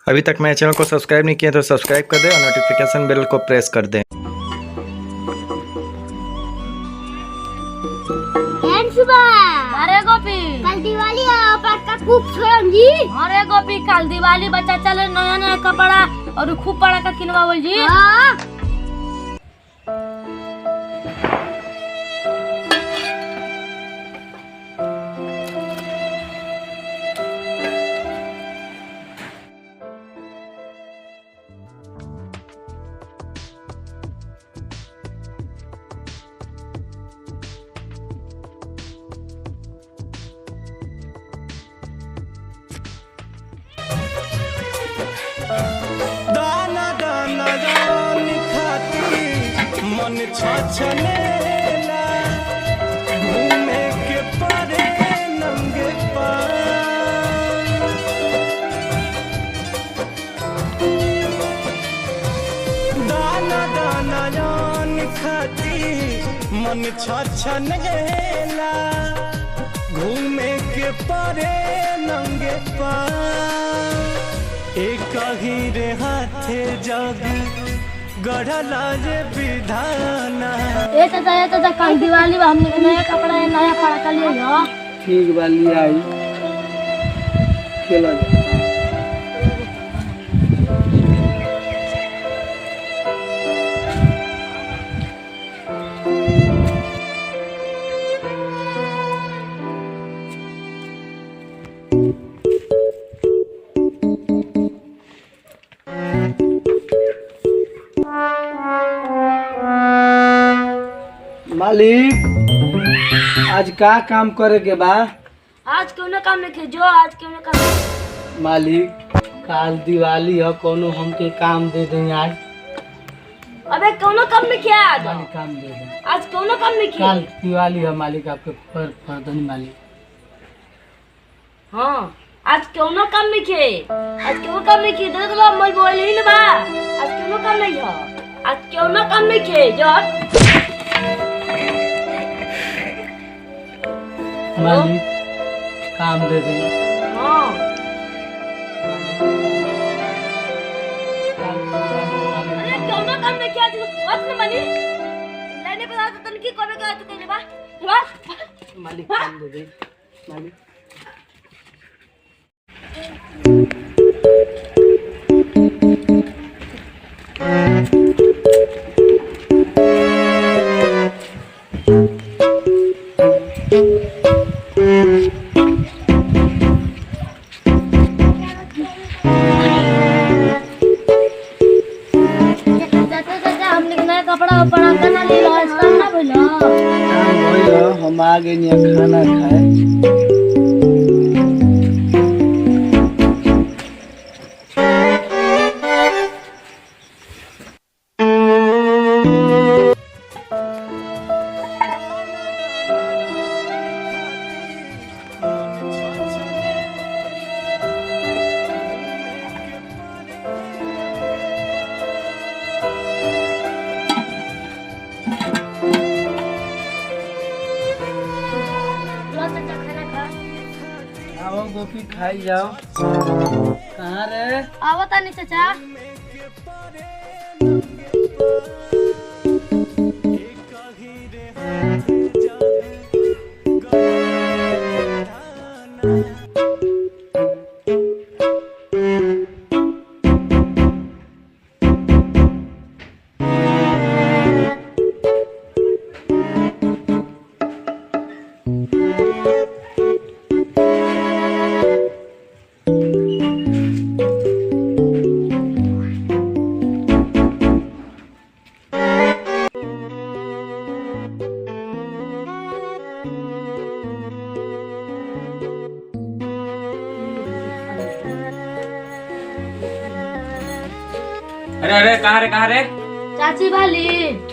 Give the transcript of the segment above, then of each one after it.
अभी तक मेरे चैनल को सब्सक्राइब नहीं किया तो सब्सक्राइब कर दें और नोटिफिकेशन बेल को प्रेस कर दें। अरे गोपी कल दिवाली है, पटाखा खूब छोड़म जी। अरे गोपी कल दिवाली बच्चा चले नया नया कपड़ा और खूब पटाखा किनवावल जी। दाना दाना दान खाती मन छछनेला घूमे के परे नंगे पाँव। दाना दाना दान खाती मन छछनेला घूमे के परे नंगे पाँव। एक ही रे हाथे जग गढ़ला रे विधाना। ये तो कल दिवाली में हमने नया कपड़ा है, नया पटाखा लिए हो। ठीक बा लिया आई खेला जा। मालिक आज का काम करे के बा? आज क्यों ना काम लिखे जो आज क्यों ना काम। मालिक काल दिवाली है, कोनो हमके काम दे दें आज। अबे क्यों ना काम लिखे आज। मालिक काम दे दें आज क्यों ना काम लिखे। काल दिवाली है मालिक, आपके फर्दनी मालिक। हाँ आज क्यों ना काम लिखे, आज क्यों काम लिखे दे तो मैं बोल ही ना बा। आज क्यों ना काम नहीं है, आज क्यों ना काम लिखे जो। मालिक काम दे दें। हाँ अरे क्यों ना काम लिखे आज बात ना बनी लेने पे तो तन की कोबे का तू कहले बा मालिक काम दे दें मालिक। कपड़ा पटाखा ना ले लो, इसका ना बोलो। काम भइल, हम आ गए नहीं खाना खाए। आओ गोपी खाई जाओ। कहाँ रे? आवता नहीं चाचा। अरे अरे कहाँ रे चाची वाली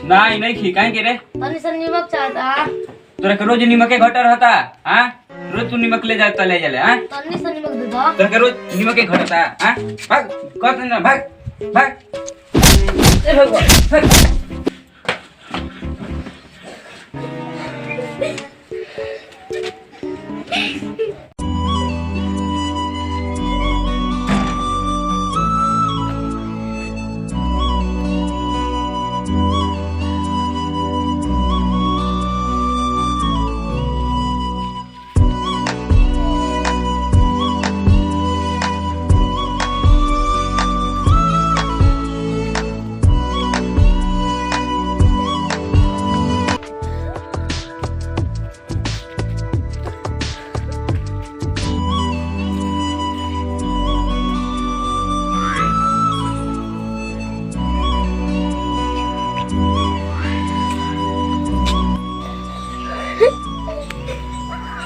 नहीं नहीं खी काहे के रे तनी सा नीमक चाहता। तोरा के रोज नीमक के घटा रहता। हां रोज तू नीमक ले जाता ले जाले। हां तनी सा नीमक दे दो। तोरा के रोज नीमक के घटता। हां भाग कत ना भाग भाग ए भगवान भाग।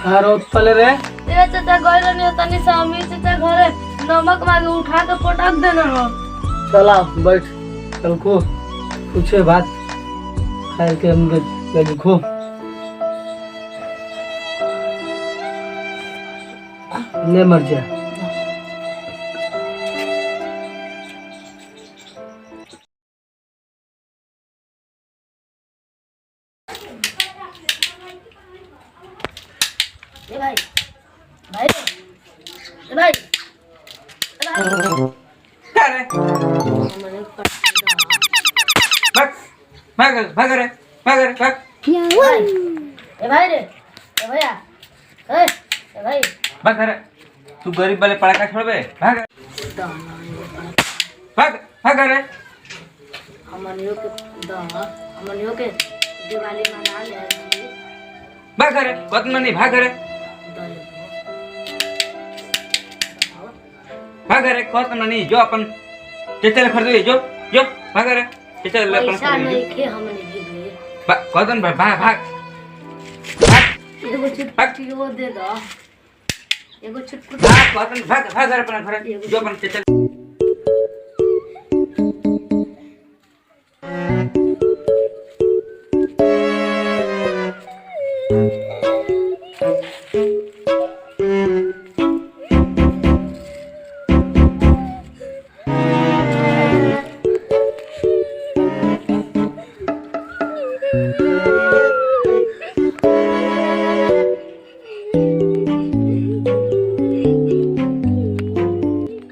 हाँ रोज पले रे ए चाचा गइल नहीं तनी से अमीर चाचा घरे नमक मांगे उठा के पटक देना हो। चला बैठ चल खो कुछ बात खाए के हम लगी खो ले मर जा। ए भाई भाई ए भाई क्या रे भाग भाग भाग रे भाग रे भाग ए भाई रे ए भैया ए भाई भाग रे तू गरीब वाले पड़ाका छोड़ बे भाग भाग भाग रे हमनियों के दिवाली मना ले भाग रे कतना नहीं भाग रे भाग रे कतना नहीं जो अपन चेचल खरीदो जो जो भाग रे चेचल अपन पैसा नहीं खरीदो के हमने गिरे कदन भाग भाग भाग एगो छुटकी वो दे दो एगो छुटकी भाग कदन भाग भाग रे अपन घर जो अपन चेचल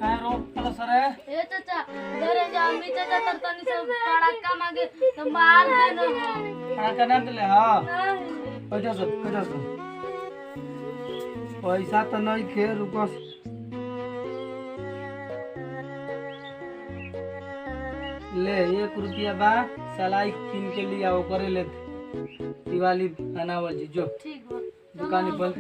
ए चाचा घरे जा अम्मी चाचा तरतनी से पड़ाका मांगे तो मार देना हो। खाना ले हाँ पैसा तो नहीं खे रुको ले 1 रुपया बा सलाई किन के लिया वो करे ले दिवाली मनावल जी जो ठीक बा दुकान पर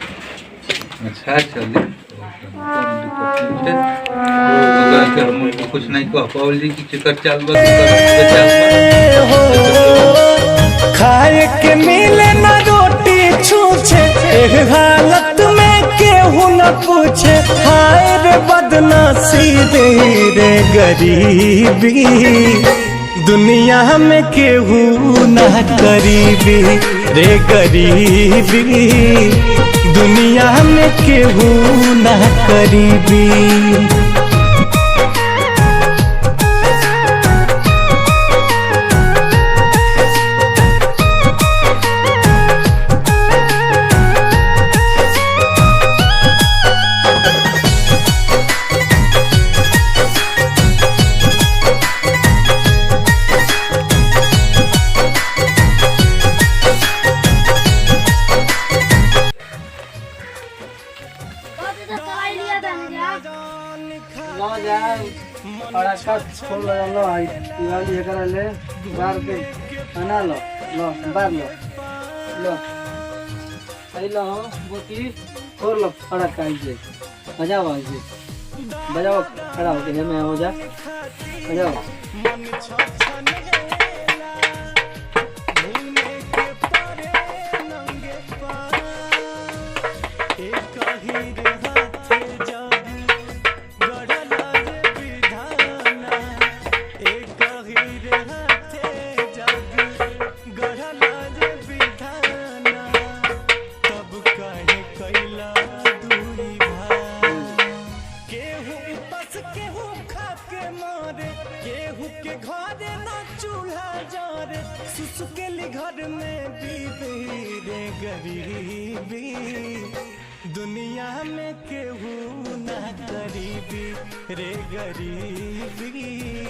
अच्छा चल कुछ नहीं कह पावली की चिकर चाल खाए के मिले ना रोटी छूछे एक हालत में केहू न पूछे हाय रे बदनसीबी रे गरीबी दुनिया में केहू न करीबी रे गरीबी दुनिया में केहू न करीबी। पड़ाका छोड़ लो दिवाली एकरा ले बार के बना लो बार लो आई लो बोती छोड़ लो पड़ाका इसे बजाओ खड़ा होके मैं हो जा बजाओ। एक ही हाथ जग गढ़ला मारे, केहू के घरे न चूल्हा जरे, सुसुकेली घर में बीबी रे गरीबी, दुनिया में केहू ना गरीबी रे गरीबी।